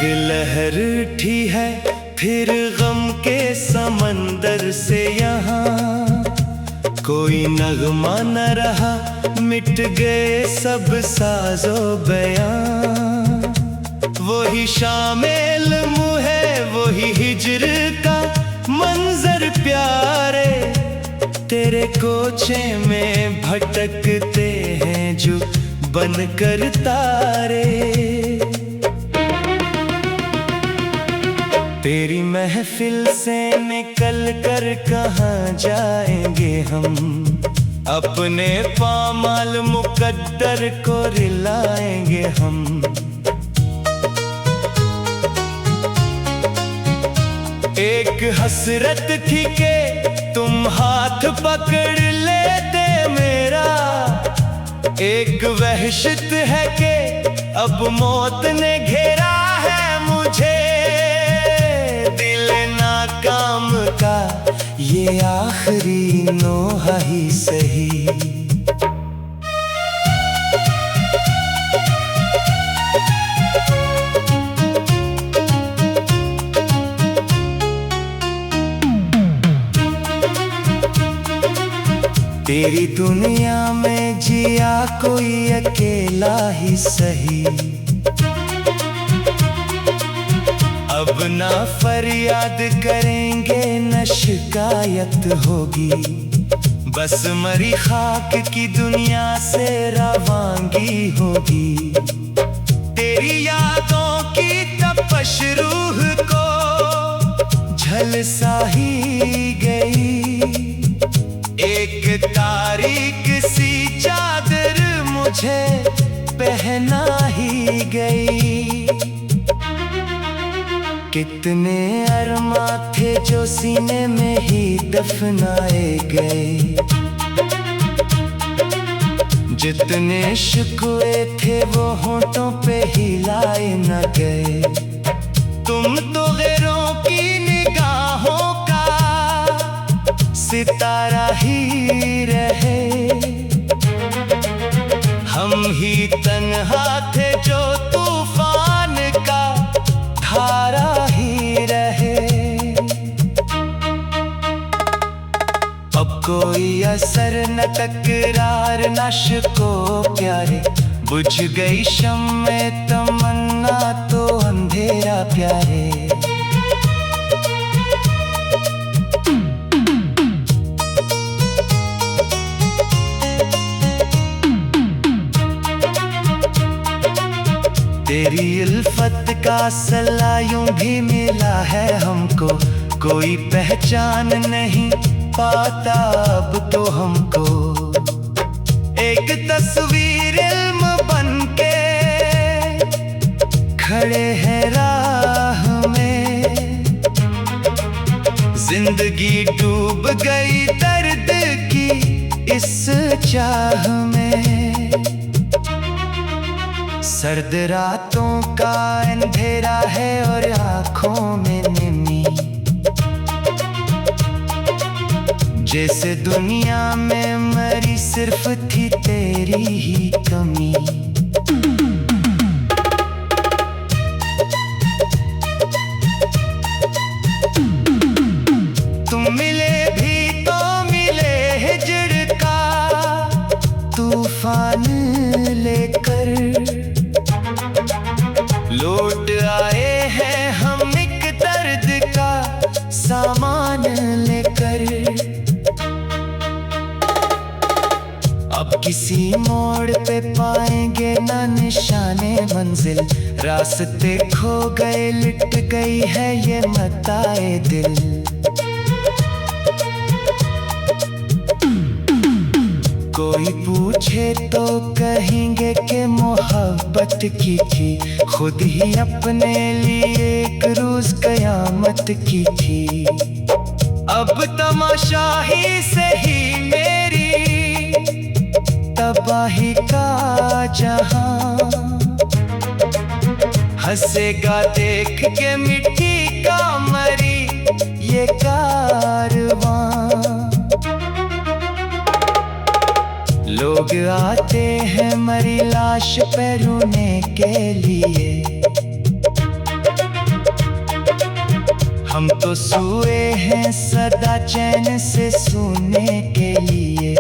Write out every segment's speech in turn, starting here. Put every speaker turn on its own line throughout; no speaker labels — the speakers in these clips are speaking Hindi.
लहर उठी है फिर गम के समंदर से यहाँ, कोई नगमा न रहा, मिट गए सब साजो बयां। वही शामिल मुँह है, वही हिजर का मंजर प्यारे, तेरे कोचे में भटकते हैं जो बनकर तारे। तेरी महफिल से निकल कर कहाँ जाएंगे हम, अपने पामाल मुकद्दर को रिलाएंगे हम। एक हसरत थी के तुम हाथ पकड़ लेते मेरा, एक वहशत है कि अब मौत ने घेरा है मुझे। दिल नाकाम का ये आखिरी नोहा ही सही। तेरी दुनिया में जिया कोई अकेला ही सही, अब ना फरियाद करेंगे न शिकायत होगी, बस मरी खाक की दुनिया से रवांगी होगी। तेरी यादों की तपश रूह को झलसा ही गई, एक तारीख सी चादर मुझे पहना ही गई। कितने अरमा थे जो सीने में ही दफनाए गए, जितने शिकवे थे वो होंठों पे ही लाए न गए। तुम तो गैरों की निगाहों का सितारा ही रहे, हम ही तन्हा थे जो तूफान का धारा ही रहे। अब कोई असर न तकरार न शिको प्यारे, बुझ गई शम्मे तमन्ना तो अंधेरा प्यारे। तेरी उल्फत का सला यूं भी मिला है हमको, कोई पहचान नहीं पाता अब तो हमको। एक तस्वीर इल्म बनके खड़े हैं राह में, जिंदगी डूब गई दर्द की इस चाह में। सर्द रातों का अंधेरा है और आँखों में निमी, जैसे दुनिया में मरी सिर्फ थी तेरी ही कमी। तुम मिले भी तो मिले हिजर का तूफान लेकर, लौट आए हैं हम एक दर्द का सामान लेकर। अब किसी मोड़ पे पाएंगे ना निशाने मंजिल, रास्ते खो गए लिट गई है ये मताए दिल। कोई पूछे तो कहेंगे कि मोहब्बत की थी, खुद ही अपने लिए एक रोज कयामत की थी। अब तमाशा ही सही मेरी तबाही का जहां, हंसेगा देख के मिट्टी का मरी ये कारवां। लोग आते हैं मरी लाश पे रोने के लिए, हम तो सोए हैं सदा चैन से सोने के लिए।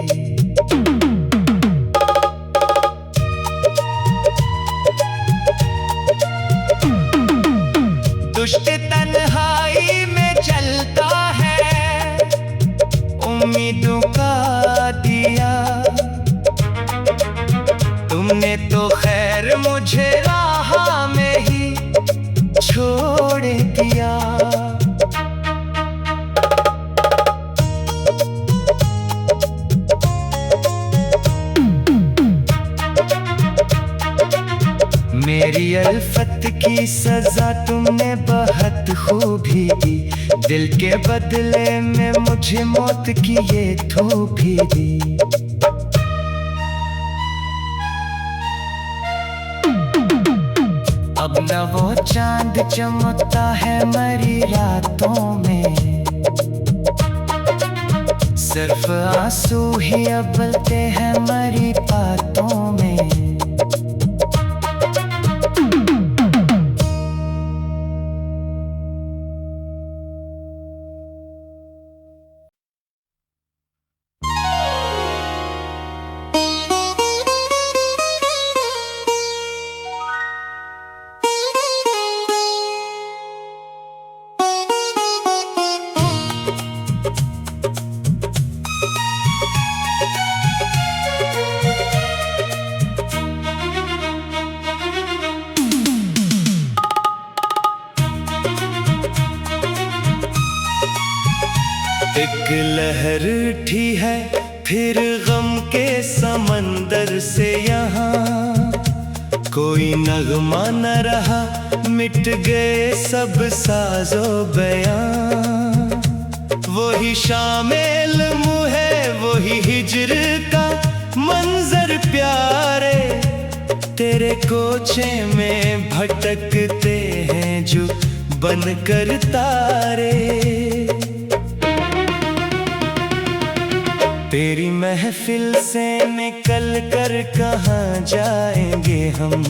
दुष्ट तन्हाई में जलता है उम्मीदों का दिया। तुमने तो खैर मुझे राह में ही छोड़ दिया। मेरी अल्फत की सजा तुमने बहुत खूबी दी। दिल के बदले में मुझे मौत की ये धूपी दी। अब न वो चांद चमकता है मरी रातों में, सिर्फ आंसू ही उबलते हैं मरी बातों में। एक लहर उठी है फिर गम के समंदर से यहाँ, कोई नगमा न रहा मिट गए सब साजो बयां। वही शामिल मुँह है वही हिजर का मंजर प्यारे, तेरे कोचे में भटकते हैं जो बनकर तारे। तेरी महफिल से निकल कर कहाँ जाएंगे हम,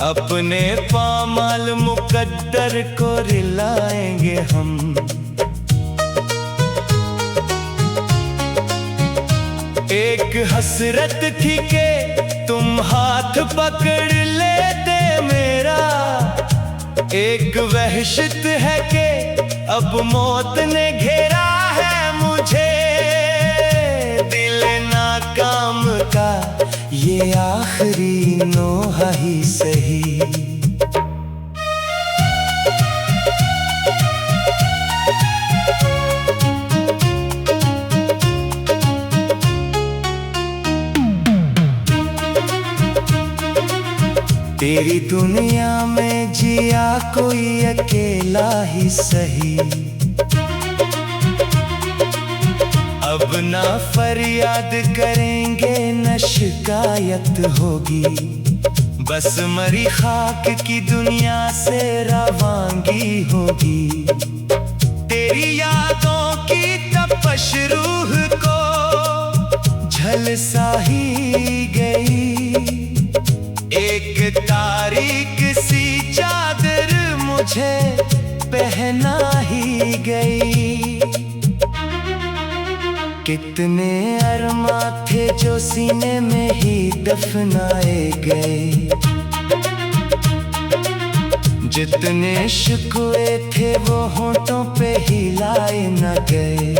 अपने पामाल मुकद्दर को रिलाएंगे हम। एक हसरत थी के तुम हाथ पकड़ लेते मेरा, एक वहशत है के अब मौत ने घेरा है मुझे। काम का ये आखिरी नोहा ही सही। तेरी दुनिया में जिया कोई अकेला ही सही। अब ना फरियाद करेंगे न शिकायत होगी, बस मरी खाक की दुनिया से रवांगी होगी। तेरी यादों की तपश रूह को झलसा ही गई, एक तारीख सी चादर मुझे पहना ही गई। कितने अरमा थे जो सीने में ही दफनाए गए, जितने शिकवे थे वो होंठों पे ही लाए न गए।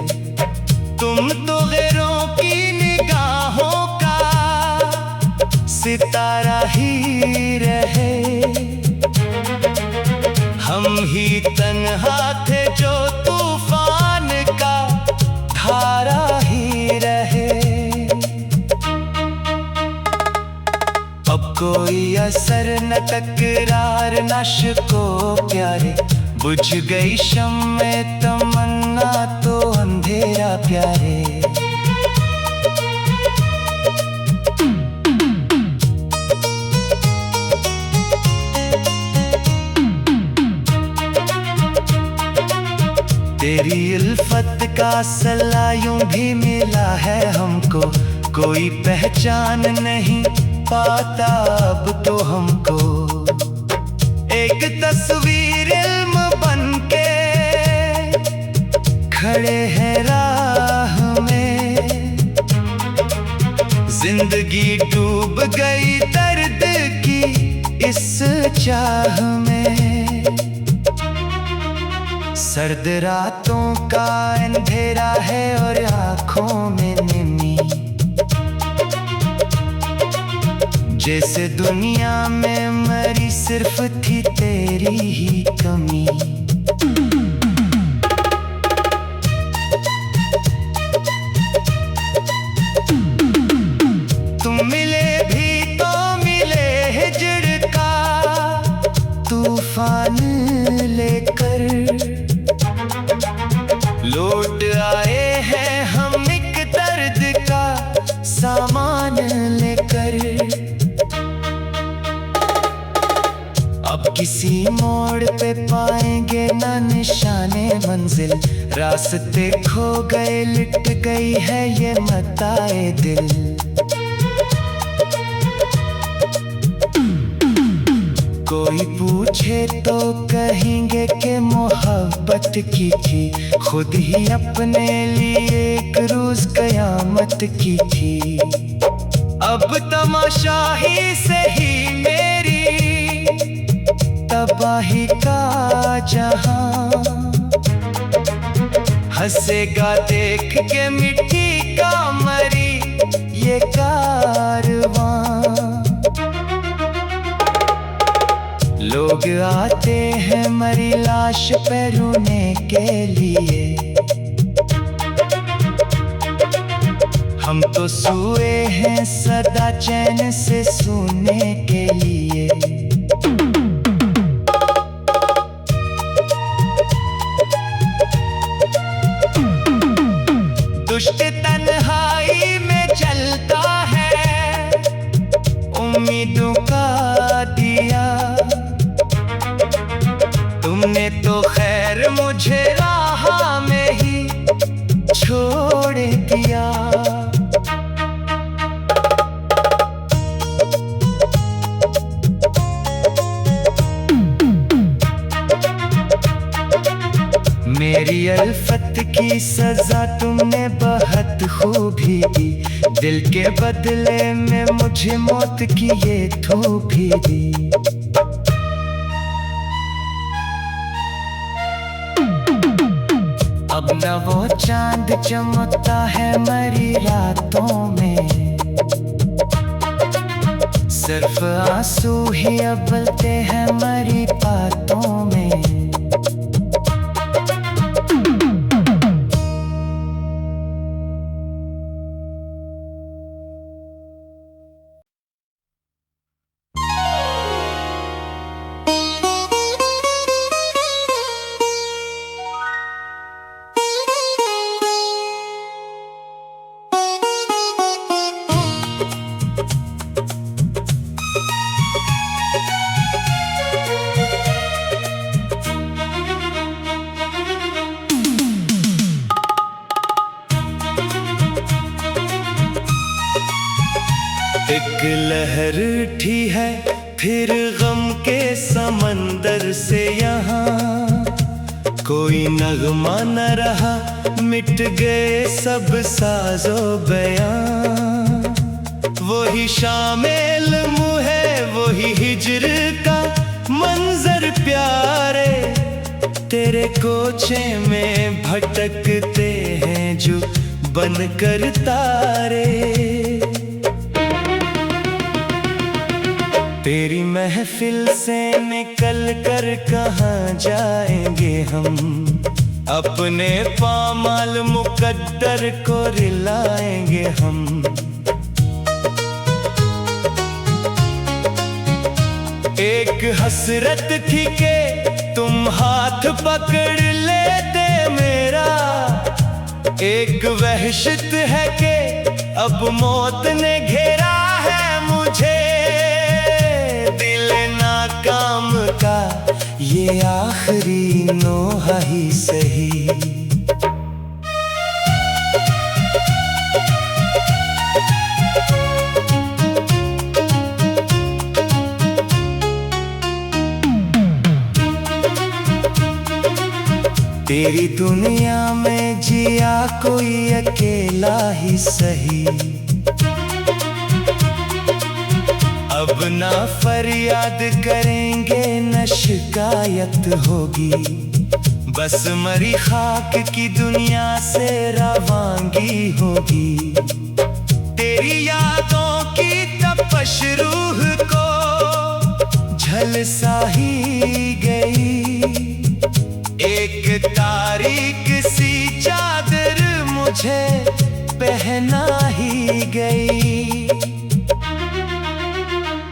तुम तो गैरों की निगाहों का सितारा ही रहे, हम ही तन्हा थे जो तूफान का धारा ही रहे। अब कोई असर न तकरार न शिको प्यारे, बुझ गई शम्मे तमन्ना तो अंधेरा प्यारे। तेरी उल्फत का सला यूं भी मिला है हमको, कोई पहचान नहीं पाता अब तो हमको। एक तस्वीर इल्म बन के खड़े हैं राह में, जिंदगी डूब गई दर्द की इस चाह में। सर्द रातों का अंधेरा है और आंखों में नमी, जैसे दुनिया में मरी सिर्फ थी तेरी ही कमी। तुम मिले भी तो मिले हिजड़ का तूफान लेकर, लौट आए हैं हम एक दर्द का सामान लेकर। अब किसी मोड़ पे पाएंगे ना निशाने मंजिल, रास्ते खो गए लिट गई है ये मताए दिल। कोई पूछे तो कहेंगे कि मोहब्बत की थी, खुद ही अपने लिए एक रोज कयामत की थी। अब तमाशा ही सही मेरी तबाही का जहां, हंसेगा देख के मिट्टी का मरी ये कारवां। लोग आते हैं मरी लाश पे रोने के लिए, हम तो सोए हैं सदा चैन से सोने के लिए। दुष्ट तन्हाई में जलता है उम्मीदों का दिया, तुमने तो खैर मुझे राह में ही छोड़ दिया। मेरी अल्फत की सजा तुमने बहुत खूबी दी, दिल के बदले में मुझे मौत की ये धोखी दी। अब न वो चांद चमकता है मरी रातों में, सिर्फ आंसू ही उबलते हैं मरी बातों में। एक लहर उठी है फिर गम के समंदर से यहाँ, कोई नगमा न रहा मिट गए सब साजो बयां। वही शामिल मुँह है वही हिजर का मंजर प्यारे, तेरे कोचे में भटकते हैं जो बनकर तारे। तेरी महफिल से निकल कर कहाँ जाएंगे हम, अपने पामाल मुकद्दर को रिलाएंगे हम। एक हसरत थी के तुम हाथ पकड़ लेते मेरा, एक वहशत है के अब मौत ने घेरा है मुझे। नाकाम का ये आखिरी नोहा ही सही। तेरी दुनिया में जिया कोई अकेला ही सही। अब ना फरियाद करेंगे न शिकायत होगी, बस मरी खाक की दुनिया से रवांगी होगी। तेरी यादों की तपश रूह को झलसा ही गई, एक तारीख सी चादर मुझे पहना ही गई।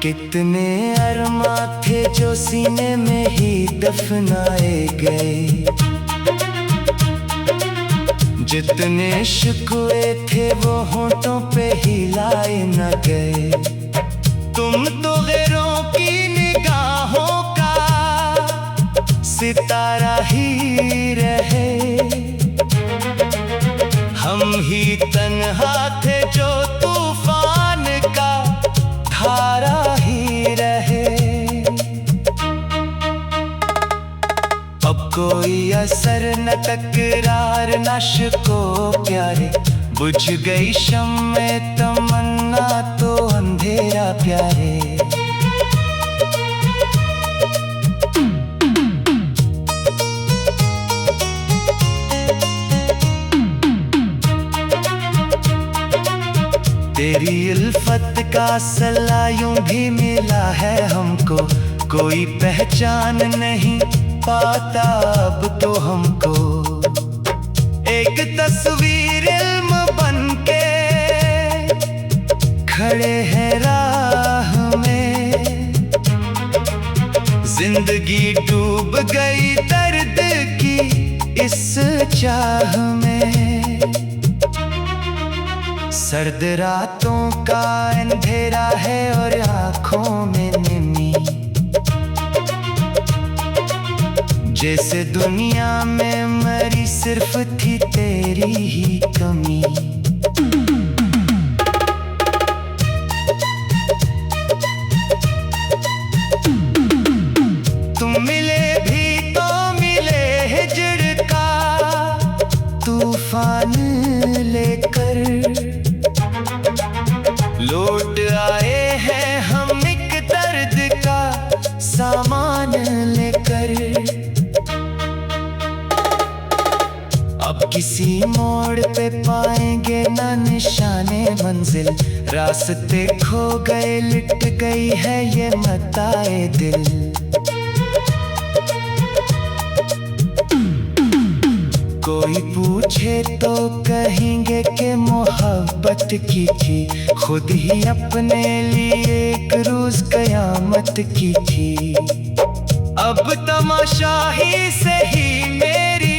कितने अरमा थे जो सीने में ही दफनाए गए, जितने शिकवे थे वो होंठों पे ही लाए न गए। तुम तो गैरों की निगाहों का सितारा ही रहे, हम ही तन्हा थे जो तूफान का धारा ही रहे। अब कोई असर न तकरार न शिको प्यारे, बुझ गई शम्मे तमन्ना तो अंधेरा प्यारे। तेरी उल्फत का सला यूं भी मिला है हमको, कोई पहचान नहीं पाता अब तो हमको। एक तस्वीर इल्म बनके खड़े हैं राह में, जिंदगी डूब गई दर्द की इस चाह में। सर्द रातों का अंधेरा है और आँखों में नमी, जैसे दुनिया में मरी सिर्फ थी तेरी ही कमी। तुम मिले भी तो मिले हिजड़ का तूफान लेकर, लौट आए हैं हम एक दर्द का सामान लेकर। अब किसी मोड़ पे पाएंगे ना निशाने मंजिल, रास्ते खो गए लिट गई है ये मताए दिल। कोई पूछे तो कहेंगे कि मोहब्बत की थी, खुद ही अपने लिए एक रोज कयामत की थी। अब तमाशाही से ही मेरी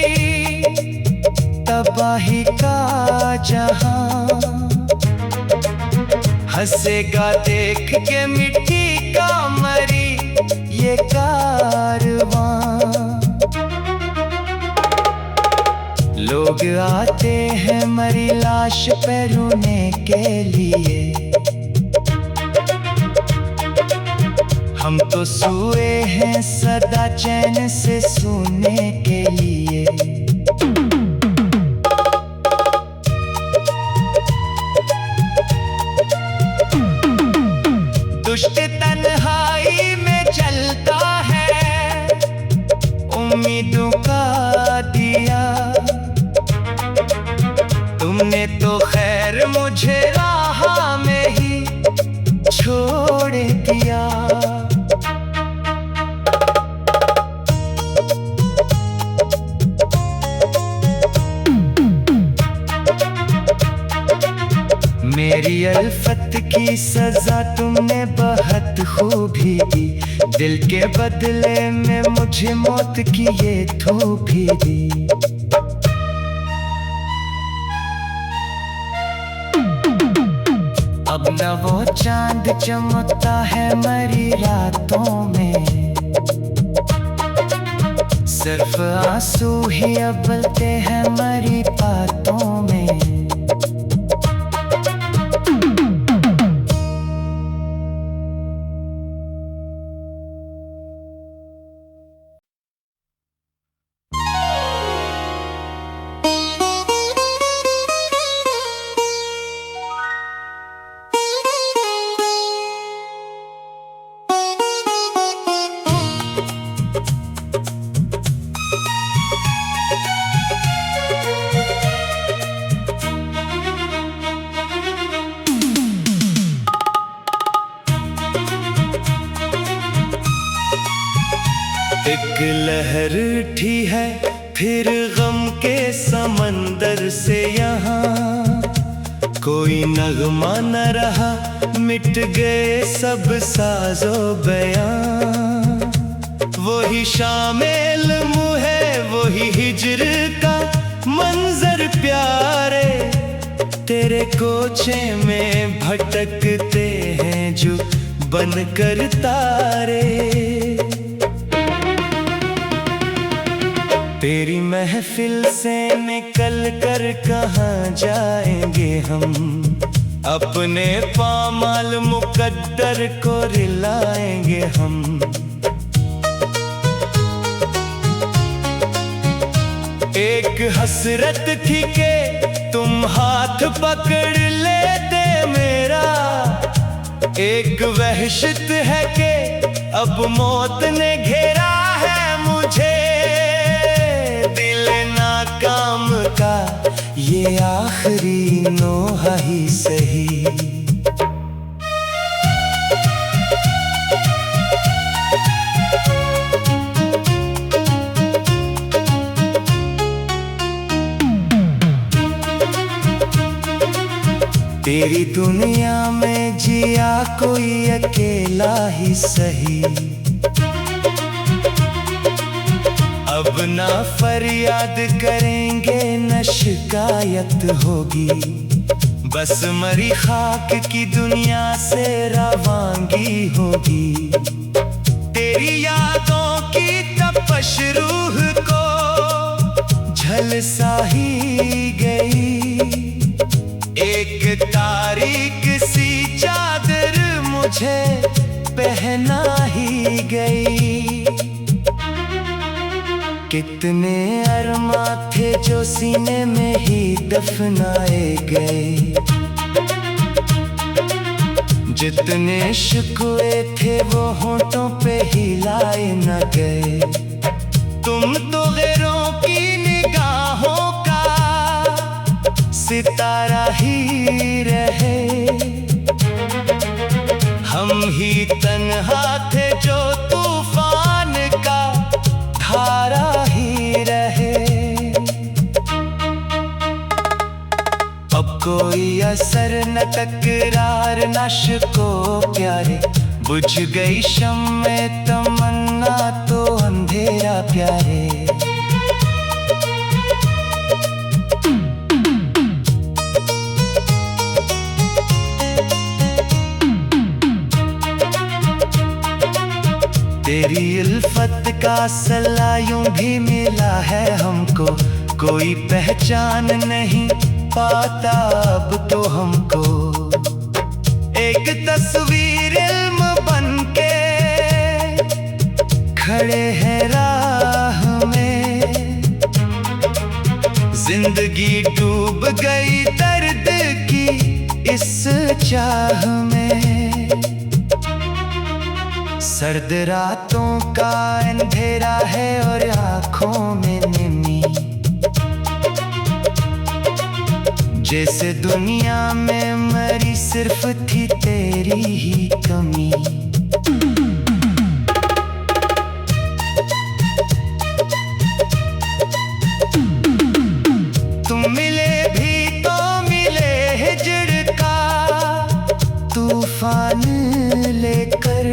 तबाही का जहां, हंसेगा देख के मिट्टी का मरी ये कारवां। लोग आते हैं मरी लाश पे रोने के लिए, हम तो सोए हैं सदा चैन से सोने के लिए। दुष्ट तन्हाई में जलता है उम्मीदों का दिया, तुमने तो खैर मुझे राह में ही छोड़ दिया। मेरी अल्फत की सजा तुमने बहुत खूबी दी, दिल के बदले में मुझे मौत की ये धूपी दी। अब न वो चांद चमकता है मरी रातों में, सिर्फ आंसू ही अबलते हैं मरी बातों में। चादर उठी है फिर गम के समंदर से यहाँ, कोई नगमा न रहा, मिट गए सब साजो बयां। वही शामिल मुँह है, वही हिजर का मंजर प्यारे, तेरे कोचे में भटकते हैं जो बनकर तारे। तेरी महफिल से निकल कर कहाँ जाएंगे हम, अपने पामाल मुकद्दर को रिलाएंगे हम। एक हसरत थी के तुम हाथ पकड़ लेते मेरा, एक वहशत है कि अब मौत ने घेरा है मुझे। दिल नाकाम का ये आखिरी नोहा ही सही। तेरी दुनिया में जिया कोई अकेला ही सही, अब ना फरियाद करेंगे न शिकायत होगी, बस मरी खाक की दुनिया से रवांगी होगी। तेरी यादों की तपश रूह को झलसा ही गई, एक तारीख सी चादर मुझे पहना ही गई। कितने अरमा थे जो सीने में ही दफनाए गए, जितने शिकवे थे वो होंठों पे ही लाए न गए। तुम तो गैरों की निगाहों का सितारा ही रहे, हम ही तन्हा थे जो तूफान का धारा ही रहे। अब कोई असर न तकरार न शिको प्यारे, बुझ गई शम्मे तमन्ना तो अंधेरा प्यारे। तेरी उल्फत का सला यूं भी मिला है हमको, कोई पहचान नहीं पाता अब तो हमको। एक तस्वीर इल्म बनके खड़े हैं राह में, जिंदगी डूब गई दर्द की इस चाह में। सर्द रातों का अंधेरा है और आँखों में नमी, जैसे दुनिया में मरी सिर्फ थी तेरी ही कमी। तुम मिले भी तो मिले हिजर का तूफान लेकर,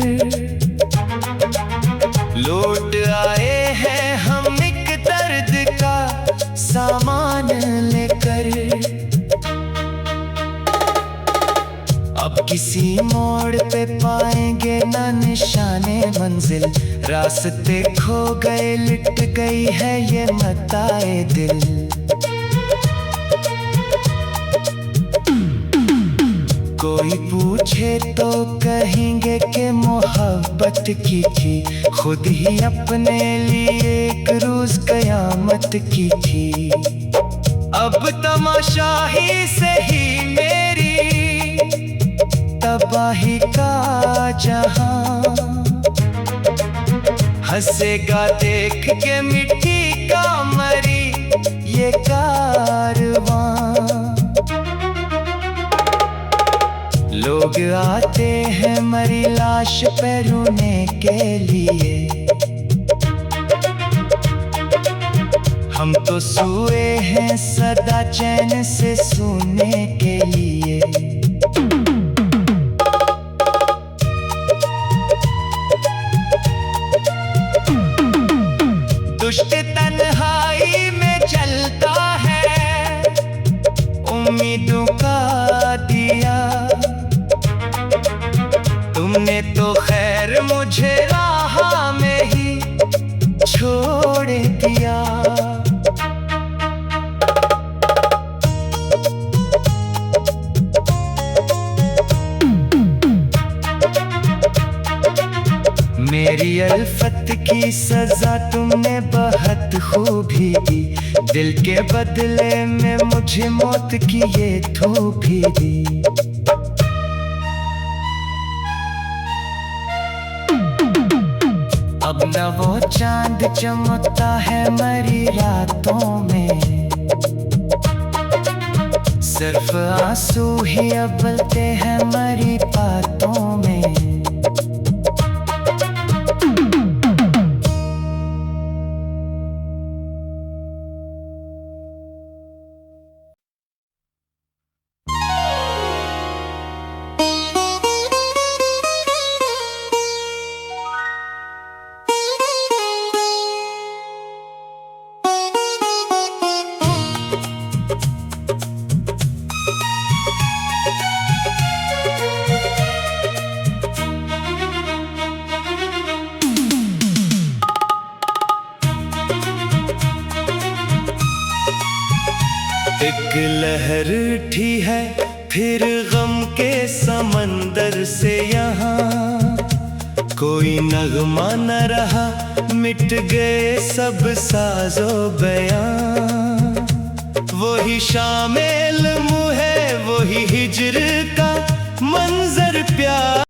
लौट आए हैं हम एक दर्द का सामान लेकर। अब किसी मोड़ पे पाएंगे ना निशाने मंजिल, रास्ते खो गए लिट गई है ये मताए दिल। कोई पूछे तो कहेंगे कि मोहब्बत की थी, खुद ही अपने लिए एक रोज कयामत की थी। अब तमाशा ही सही मेरी तबाही का जहां, हंसेगा देख के मिट्टी का मरी ये कारवां। लोग आते हैं मरी लाश पे रोने के लिए, हम तो सोए हैं सदा चैन से सोने के लिए। दुष्ट तन्हाई में जलता है उम्मीदों का दिया। तुमने तो खैर मुझे राह में ही छोड़ दिया। मेरी अल्फत की सजा तुमने बहुत खूबी दी। दिल के बदले में मुझे मौत की ये थोपी दी। अब न वो चांद चमकता है मरी रातों में, सिर्फ आंसू ही उबलते हैं मरी बातों में। एक लहर उठी है फिर गम के समंदर से यहाँ, कोई नगमा न रहा मिट गए सब साजो बयां। वही शामिल मुँह है वही हिज्र